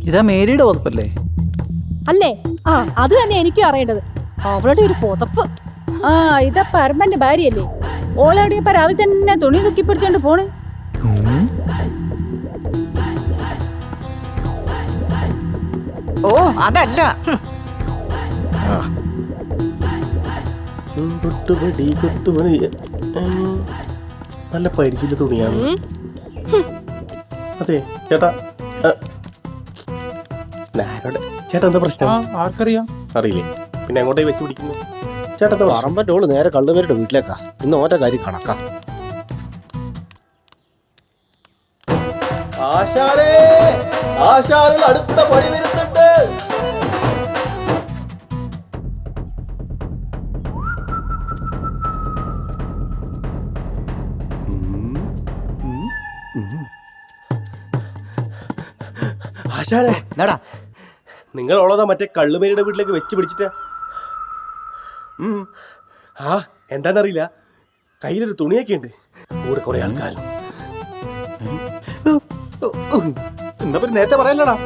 ഇതാ മേരിയുടെ പുതപ്പല്ലേ? അല്ലേ? ആ, അത് തന്നെ എനിക്കും അറിയേണ്ടത്. അവളുടെ ഒരു പുതപ്പ്. ആ, ഇതാ പരമന്റെ ഭാര്യയല്ലേ? ഓളെവിടെയപ്പ രാവിലെ തന്നെ തുണി തൂക്കി പിടിച്ചോണ്ട് പോണ്. ഓ അതല്ല, നല്ല പരിചയ തുണിയാണ്. അതെ ചേട്ടാ, ചേട്ടാ എന്താ പ്രശ്നം? ആർക്കറിയാം? അറിയില്ലേ? പിന്നെ എങ്ങോട്ടേ വെച്ച് പിടിക്കുന്നു ചേട്ടാ? പറമ്പറ്റോള് നേരെ കള്ളുപേരുടെ വീട്ടിലേക്കാ. ഇന്ന് ഓറ്റ കാര്യം കണക്കാ. അടുത്ത പണി വരുന്നുണ്ട്. ആശാനെ, എന്താടാ? നിങ്ങൾ ഉള്ളതാ മറ്റേ കള്ളുമേരിയുടെ വീട്ടിലേക്ക് വെച്ച് പിടിച്ചിട്ടാ? ആ, എന്താന്നറിയില്ല, കയ്യിലൊരു തുണിയൊക്കെ ഉണ്ട്, കൂടെ കുറെ ആൾക്കാരും. എന്താ പറയുക, നേരത്തെ പറയല്ലടാ.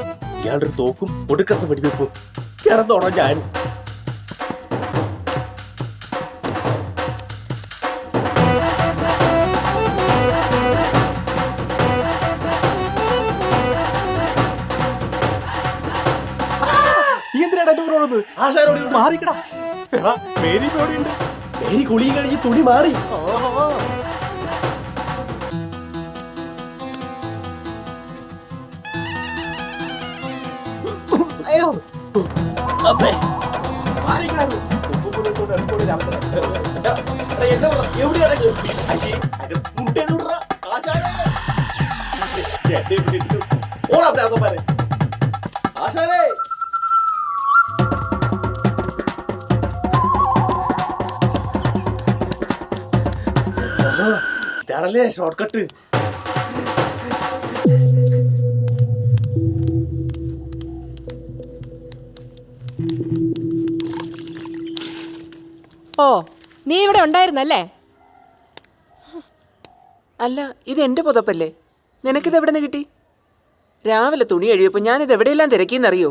ഇയാളുടെ ഒരു തോക്കും ഒടുക്കത്തെ വെടിവെപ്പും. കിടന്നോടാ ഞാൻ. ആശാനോട് മാറിക്കടാ. മേരി ഓടിയുണ്ട്. മേരി കുളിയും കഴിഞ്ഞ് തുണി മാറി. അയ്യോ, അമ്മേ. ആശാനേ, ഇതാണല്ലേ ഷോർട്ട് കട്ട്. ഓ, നീ ഇവിടെ ഉണ്ടായിരുന്നല്ലേ? അല്ല, ഇത് എന്റെ പുതപ്പല്ലേ? നിനക്കിത് എവിടെ നിന്ന് കിട്ടി? രാവിലെ തുണി കഴിയപ്പോ ഞാനിത് എവിടെയെല്ലാം തിരക്കിന്നറിയോ?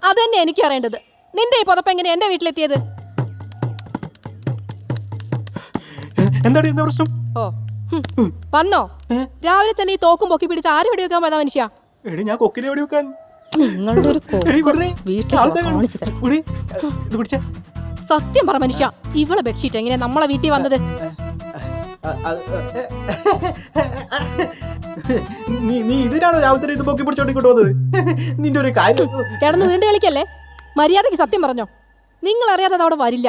അത് തന്നെ എനിക്ക് അറിയേണ്ടത്. നിന്റെ ഈ പുതപ്പ് എങ്ങനെ എന്റെ വീട്ടിലെത്തിയത്? എന്താടി എന്താ പ്രശ്നം? ഓ, വന്നോ? രാവിലെ തന്നെ ഈ തോക്കും പൊക്കി പിടിച്ച് ആര് വെടിവെക്കാൻ വന്ന മനുഷ്യ? എടി, ഞാൻ കൊക്കിനെ വെടി വെക്കാൻ. നിങ്ങളുടെ ഒരു സത്യം പറ മനുഷ്യ, ഇവളെ ബെഡ്ഷീറ്റ് എങ്ങനെ നമ്മളെ വീട്ടിൽ വന്നത്? നീ ഇതിനാണോ രാവിലെ ഇത് പൊക്കി പിടിച്ചോണ്ടിങ്ങോട്ട് വന്നത്? നിന്റെ ഒരു കാര്യം. കിടന്ന് വീണ്ടും കളിക്കല്ലേ? മര്യാദക്ക് സത്യം പറഞ്ഞോ. നിങ്ങൾ അറിയാതെ അത് അവിടെ വരില്ല.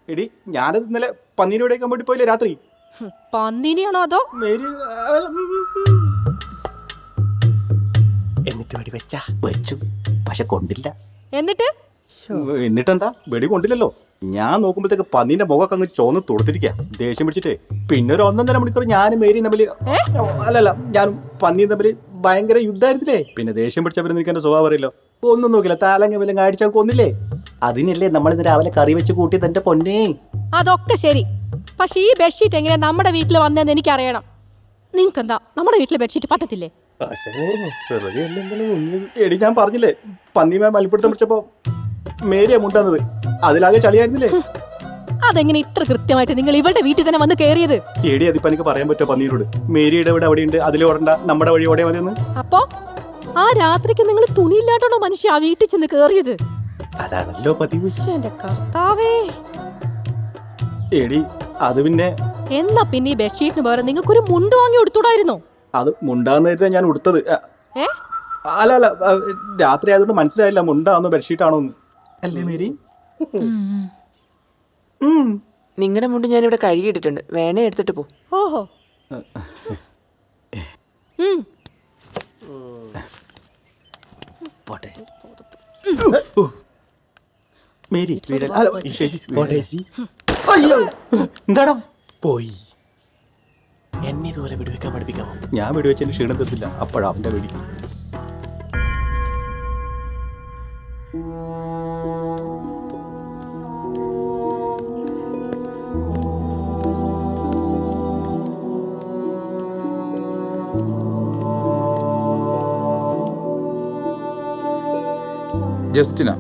എടി, ഞാനത് ഇന്നലെ പന്നീനെ വെടിവെക്കാൻ വേണ്ടി പോയില്ലേ രാത്രി? പന്നീനെയാണോ അതോ എന്നിട്ട് വെടി വെച്ചാ വെച്ചു, പക്ഷെ കൊണ്ടില്ല. എന്നിട്ടെന്താ? വെടി കൊണ്ടില്ലല്ലോ. ഞാൻ നോക്കുമ്പോഴത്തേക്ക് പന്നീന്റെ മുഖമൊക്കെ അങ്ങ് ചോന്ന് തൊടുത്തിരിക്കുക, ദേഷ്യം പിടിച്ചിട്ടേ. പിന്നെ ഒരു 1.5 മണിക്കൂർ ഞാനും മേരിയും തമ്മിൽ, അല്ലല്ല, ഞാനും പന്നിയും തമ്മിൽ ഭയങ്കര യുദ്ധമായിരുന്നില്ലേ. പിന്നെ ദേഷ്യം പിടിച്ചവരെ എനിക്ക് എന്റെ സ്വഭാവം അറിയില്ലോ. ഒന്നും നോക്കില്ല, താലങ്ങ വിലങ്ങ അടിച്ചാൽ കൊന്നില്ലേ. അതിനല്ലേ നമ്മൾ ഇന്ന് രാവിലെ കറി വെച്ച് കൂട്ടി തന്റെ പൊന്നേ. അതൊക്കെ ശരി, പക്ഷെ ഈ ബെഡ്ഷീറ്റ് എങ്ങനെ നമ്മുടെ വീട്ടിൽ വന്നതെന്ന് എനിക്കറിയണം. നിങ്ങൾക്ക് എന്താ നമ്മുടെ വീട്ടിലെ ബെഡ്ഷീറ്റ് പറ്റത്തില്ലേ? എടി, ഞാൻ പറഞ്ഞില്ലേ, പന്നിമേ മലപ്പിടുത്തം പിടിച്ചപ്പോ മേരിയാ മുണ്ടാന്നത്, അതിലാകെ ചളിയായിരുന്നില്ലേ. അതെങ്ങനെ ഇത്ര കൃത്യമായിട്ട് നിങ്ങൾ ഇവളുടെ വീട്ടിൽ തന്നെ വന്ന് കയറിയത്? എടി, അതിപ്പോ എനിക്ക് പറയാൻ പറ്റുമോ പന്നീരോട്? മേരിയുടെ ഇവിടെ അവിടെയുണ്ട്, അതിൽ ഓടണ്ട, നമ്മുടെ വഴി ഓടേ മതിയെന്ന്. അപ്പോ ആ രാത്രിക്ക് നിങ്ങൾ തുണിയില്ലാട്ടോ മനുഷ്യ ആ വീട്ടിൽ ചെന്ന് കേറിയത്? അതാണല്ലോ പതിവ്. എന്റെ കർത്താവേ. എടി, അത് പിന്നെ എന്നാ പിന്നെ ഈ ബെഡ്ഷീറ്റിന് പകരം നിങ്ങൾക്കൊരു മുണ്ട് വാങ്ങി കൊടുത്തൂടായിരുന്നോ? അത് മുണ്ടാന്ന് ഞാൻ ഉടുത്തത്. അല്ല അല്ല, രാത്രി ആയതുകൊണ്ട് മനസ്സിലായില്ല മുണ്ടാന്നോ ബെഡ്ഷീറ്റാണോന്ന്. അല്ലേ മേരി? നിങ്ങളുടെ മുണ്ട് ഞാനിവിടെ കഴുകിയിട്ടിട്ടുണ്ട്, വേണേ എടുത്തിട്ട് പോ. ഓഹോ. മേരി, എന്താടാ പോയി? എന്നെ ഇതുപോലെ വെടിവെക്കാൻ പഠിപ്പിക്കാമോ? ഞാൻ വെടിവെച്ചതിന് ക്ഷീണം തീർത്തില്ല, അപ്പോഴാ അവന്റെ വെടി. ജസ്റ്റിന,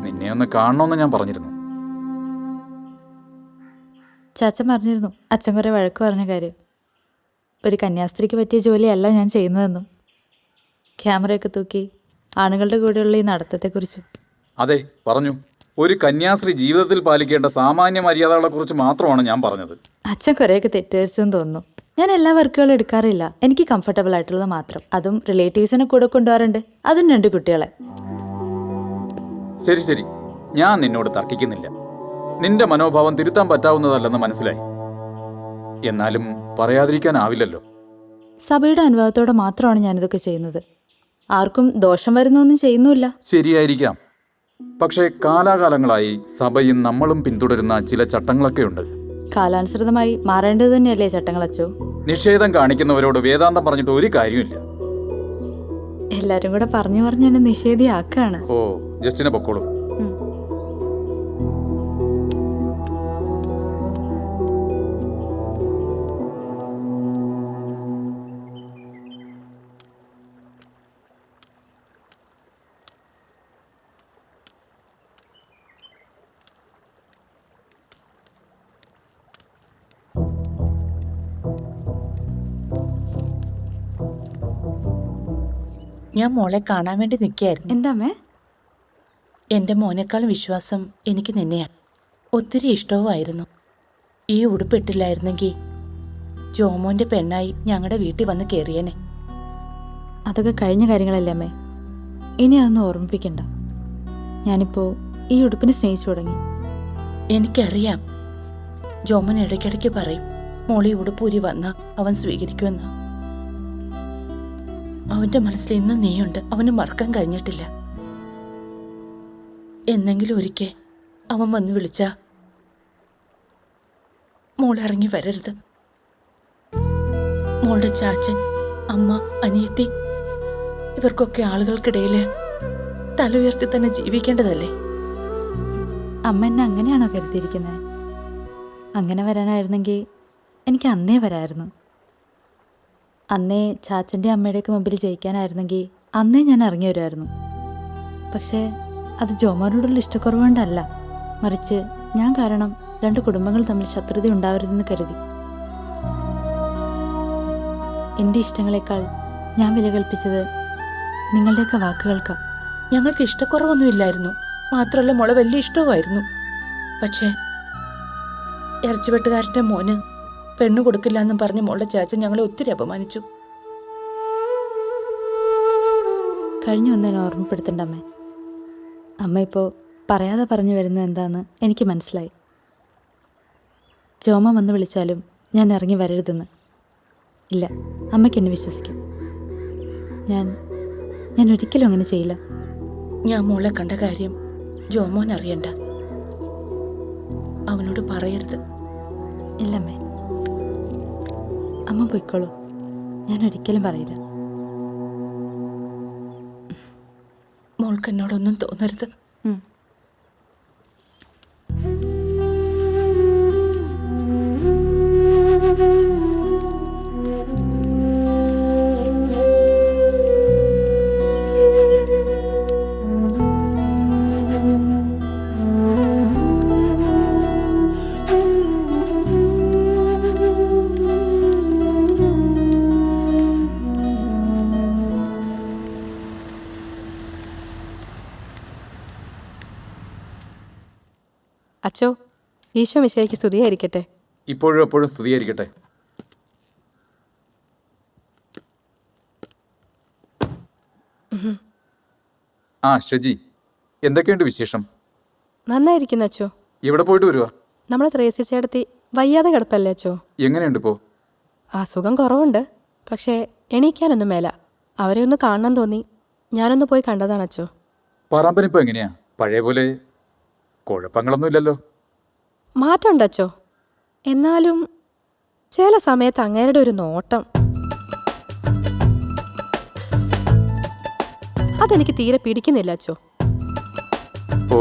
നിന്നെ ഒന്ന് കാണണമെന്ന് ഞാൻ പറഞ്ഞിരുന്നു. ചാച്ചൻ പറഞ്ഞിരുന്നു അച്ഛൻ കുറെ വഴക്ക് പറഞ്ഞ കാര്യം. ഒരു കന്യാസ്ത്രീക്ക് പറ്റിയ ജോലിയല്ല ഞാൻ ചെയ്യുന്നതെന്നും ക്യാമറയൊക്കെ തൂക്കി ആണുങ്ങളുടെ കൂടെയുള്ള ഈ നടത്തത്തെക്കുറിച്ചും. അതെ, പറഞ്ഞു. ഒരു കന്യാസ്ത്രീ ജീവിതത്തിൽ പാലിക്കേണ്ട സാമാന്യ മര്യാദകളെക്കുറിച്ച് മാത്രമാണ് ഞാൻ പറഞ്ഞത്. അച്ഛൻ കുറേയൊക്കെ തെറ്റുവരിച്ചെന്ന് തോന്നുന്നു. ഞാൻ എല്ലാ വർക്കുകളും എടുക്കാറില്ല. എനിക്ക് കംഫർട്ടബിൾ ആയിട്ടുള്ളത് മാത്രം. അതും റിലേറ്റീവ്സിനെ കൂടെ കൊണ്ടുപോകാറുണ്ട്. അതും 2 കുട്ടികളെ. ശരി ശരി, ഞാൻ നിന്നോട് തർക്കിക്കുന്നില്ല. നിന്റെ മനോഭാവം തിരുത്താൻ പറ്റാവുന്നതല്ലെന്ന് മനസ്സിലായി. എന്നാലും പറയാതിരിക്കാനാവില്ലല്ലോ. സഭയുടെ അനുഭവത്തോടെ മാത്രമാണ് ഞാനിതൊക്കെ ചെയ്യുന്നത്. ആർക്കും ദോഷം വരുന്നൊന്നും ചെയ്യുന്നുമില്ല. ശരിയായിരിക്കാം. പക്ഷേ കാലാകാലങ്ങളായി സഭയും നമ്മളും പിന്തുടരുന്ന ചില ചട്ടങ്ങളൊക്കെയുണ്ട്. കാലാനുസൃതമായി മാറേണ്ടത് തന്നെയല്ലേ ചട്ടങ്ങൾ അച്ചോ? നിഷേധം കാണിക്കുന്നവരോട് വേദാന്തം പറഞ്ഞിട്ട് ഒരു കാര്യമില്ല. എല്ലാരും കൂടെ പറഞ്ഞു പറഞ്ഞ് എന്നെ നിഷേധിയാക്കാണ്. ഓ, ജസ്റ്റിനെ പൊക്കോളൂ. ഞാൻ മോളെ കാണാൻ വേണ്ടി നിൽക്കുകയായിരുന്നു. എന്താമേ? എൻ്റെ മോനേക്കാളും വിശ്വാസം എനിക്ക് നിന്നെയാണ്. ഒത്തിരി ഇഷ്ടവുമായിരുന്നു. ഈ ഉടുപ്പിട്ടില്ലായിരുന്നെങ്കിൽ ജോമോൻ്റെ പെണ്ണായി ഞങ്ങളുടെ വീട്ടിൽ വന്ന് കയറിയേനെ. അതൊക്കെ കഴിഞ്ഞ കാര്യങ്ങളല്ലേ അമ്മേ. ഇനി അതൊന്നും ഓർമ്മിപ്പിക്കണ്ട. ഞാനിപ്പോൾ ഈ ഉടുപ്പിനെ സ്നേഹിച്ചു തുടങ്ങി. എനിക്കറിയാം. ജോമോൻ ഇടയ്ക്കിടയ്ക്ക് പറയും മോളി ഉടുപ്പൂരി വന്ന അവൻ സ്വീകരിക്കുമെന്ന്. അവന്റെ മനസ്സിൽ ഇന്ന് നീയുണ്ട്. അവന് മറക്കാൻ കഴിഞ്ഞിട്ടില്ല. എന്നെങ്കിലും ഒരിക്കൽ അവൻ വന്ന് വിളിച്ചാ മോൾ ഇറങ്ങി വരരുത്. മോളുടെ ചാച്ചൻ, അമ്മ, അനിയത്തി ഇവർക്കൊക്കെ ആളുകൾക്കിടയിൽ തല ഉയർത്തി തന്നെ ജീവിക്കേണ്ടതല്ലേ? അമ്മ എന്നെ അങ്ങനെയാണോ കരുതിയിരിക്കുന്നത്? അങ്ങനെ വരാനായിരുന്നെങ്കിൽ എനിക്ക് അന്നേ വരായിരുന്നു. അന്നേ ചാച്ചൻ്റെ അമ്മയുടെയൊക്കെ മുമ്പിൽ ജയിക്കാനായിരുന്നെങ്കിൽ അന്നേ ഞാൻ ഇറങ്ങി വരുമായിരുന്നു. പക്ഷേ അത് ജോമോനോടുള്ള ഇഷ്ടക്കുറവുകൊണ്ടല്ല, മറിച്ച് ഞാൻ കാരണം 2 കുടുംബങ്ങൾ തമ്മിൽ ശത്രുത ഉണ്ടാവരുതെന്ന് കരുതി. എൻ്റെ ഇഷ്ടങ്ങളെക്കാൾ ഞാൻ വില കൽപ്പിച്ചത് നിങ്ങളുടെയൊക്കെ വാക്കുകൾക്കാണ്. ഞങ്ങൾക്ക് ഇഷ്ടക്കുറവൊന്നുമില്ലായിരുന്നു. മാത്രമല്ല മോളെ വലിയ ഇഷ്ടവുമായിരുന്നു. പക്ഷേ ഇറച്ചിവെട്ടുകാരൻ്റെ മോന് പെണ്ണു കൊടുക്കില്ല എന്നും പറഞ്ഞ് മോളുടെ ചാച്ചൻ ഞങ്ങളെ ഒത്തിരി അപമാനിച്ചു. കഴിഞ്ഞു വന്നതിനെ ഓർമ്മപ്പെടുത്തണ്ട അമ്മേ. അമ്മ ഇപ്പോൾ പറയാതെ പറഞ്ഞു വരുന്നത് എന്താണെന്ന് എനിക്ക് മനസ്സിലായി. ജോമ വന്ന് വിളിച്ചാലും ഞാൻ ഇറങ്ങി വരരുതെന്ന്. ഇല്ല, അമ്മയ്ക്ക് എന്നെ വിശ്വസിക്കും. ഞാൻ ഒരിക്കലും അങ്ങനെ ചെയ്യില്ല. ഞാൻ മോളെ കണ്ട കാര്യം ജോമോൻ അറിയണ്ട. അവനോട് പറയരുത്. ഇല്ലമ്മേ, അമ്മ പോയിക്കോളൂ. ഞാൻ ഒരിക്കലും പറയില്ല. മോൾക്ക് എന്നോടൊന്നും തോന്നരുത്. അച്ചോ, ഈശോ മിശിഹായ്ക്ക് സ്തുതിയായിരിക്കട്ടെ. ഇപ്പോഴും എപ്പോഴും സ്തുതിയായിരിക്കട്ടെ. ആ ഷജി, എന്തൊക്കെയുണ്ട് വിശേഷം? നന്നായിരിക്കുന്നു അച്ചോ. എവിടെ പോയിട്ട് വരുവാ? നമ്മളെ ത്രേസ്യ ചേട്ടത്തി വയ്യാതെ കിടപ്പല്ലേ അച്ചോ? എങ്ങനെയുണ്ട് ഇപ്പോ? അസുഖം കുറവുണ്ട്, പക്ഷേ എണീക്കാനൊന്നും മേല. അവരെ ഒന്ന് കാണണം തോന്നി, ഞാനൊന്ന് പോയി കണ്ടതാണ് അച്ചോ. പറമ്പനിപ്പോ എങ്ങനെയാ? പഴയ പോലെ കുഴപ്പങ്ങളൊന്നുമില്ലല്ലോ? മാറ്റമുണ്ട് അച്ചോ. എന്നാലും ചില സമയത്ത് അങ്ങേരുടെ ഒരു നോട്ടം അതെനിക്ക് തീരെ പിടിക്കുന്നില്ല അച്ചോ. ഓ,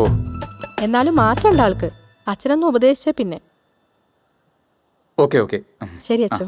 എന്നാലും മാറ്റമുണ്ട് ആൾക്ക്. അച്ഛനൊന്നും ഉപദേശിച്ച പിന്നെ. Okay okay. ശരി അച്ചോ.